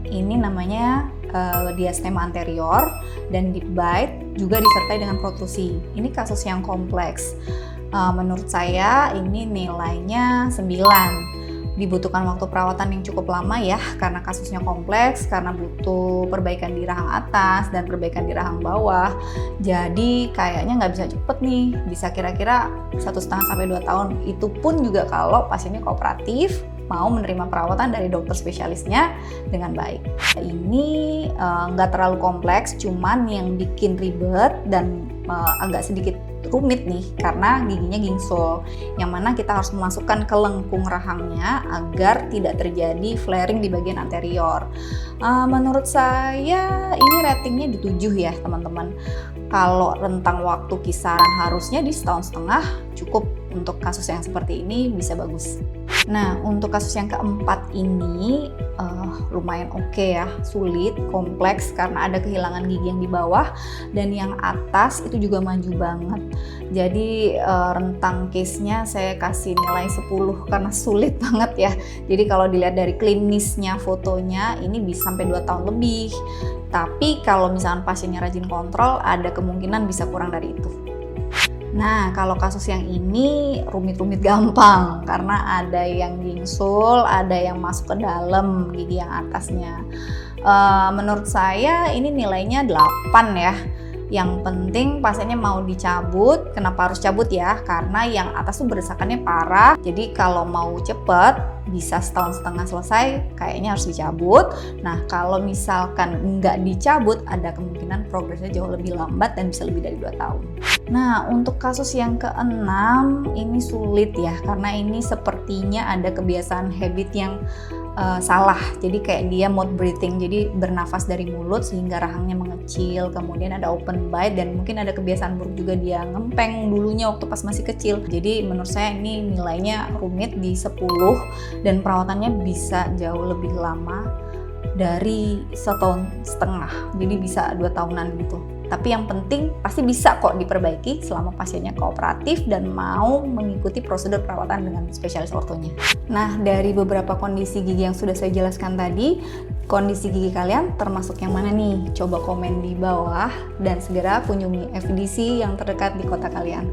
Ini namanya diastema anterior dan deep bite, juga disertai dengan protrusi. Ini kasus yang kompleks. Menurut saya ini nilainya 9. Dibutuhkan waktu perawatan yang cukup lama ya, karena kasusnya kompleks, karena butuh perbaikan di rahang atas dan perbaikan di rahang bawah. Jadi kayaknya nggak bisa cepet nih, bisa kira-kira 1,5 sampai 2 tahun. Itu pun juga kalau pasiennya kooperatif, mau menerima perawatan dari dokter spesialisnya dengan baik. Ini nggak terlalu kompleks, cuman yang bikin ribet dan agak sedikit rumit nih karena giginya gingsul, yang mana kita harus memasukkan ke lengkung rahangnya agar tidak terjadi flaring di bagian anterior. Menurut saya ini ratingnya di 7 ya teman-teman. Kalau rentang waktu kisaran harusnya di 1,5 tahun cukup untuk kasus yang seperti ini, bisa bagus. Nah, untuk kasus yang keempat ini lumayan oke ya, sulit, kompleks karena ada kehilangan gigi yang di bawah dan yang atas itu juga maju banget. Jadi rentang case-nya saya kasih nilai 10 karena sulit banget ya. Jadi kalau dilihat dari klinisnya fotonya ini bisa sampai 2 tahun lebih. Tapi kalau misalnya pasiennya rajin kontrol, ada kemungkinan bisa kurang dari itu. Nah, kalau kasus yang ini rumit-rumit gampang karena ada yang gingsul, ada yang masuk ke dalam gigi yang atasnya. Menurut saya ini nilainya 8 ya. Yang penting pasiennya mau dicabut. Kenapa harus cabut ya? Karena yang atas tuh beresakannya parah. Jadi kalau mau cepet bisa 1,5 tahun selesai, kayaknya harus dicabut. Nah, kalau misalkan nggak dicabut, ada kemungkinan progresnya jauh lebih lambat dan bisa lebih dari 2 tahun. Nah, untuk kasus yang keenam ini sulit ya, karena ini sepertinya ada kebiasaan habit yang salah. Jadi kayak dia mouth breathing, jadi bernafas dari mulut sehingga rahangnya mengecil, kemudian ada open bite dan mungkin ada kebiasaan buruk juga dia ngempeng dulunya waktu pas masih kecil. Jadi menurut saya ini nilainya rumit di 10 dan perawatannya bisa jauh lebih lama dari 1,5 tahun, jadi bisa 2 tahunan gitu. Tapi yang penting pasti bisa kok diperbaiki selama pasiennya kooperatif dan mau mengikuti prosedur perawatan dengan spesialis ortonya. Nah, dari beberapa kondisi gigi yang sudah saya jelaskan tadi, kondisi gigi kalian termasuk yang mana nih? Coba komen di bawah dan segera kunjungi FDC yang terdekat di kota kalian.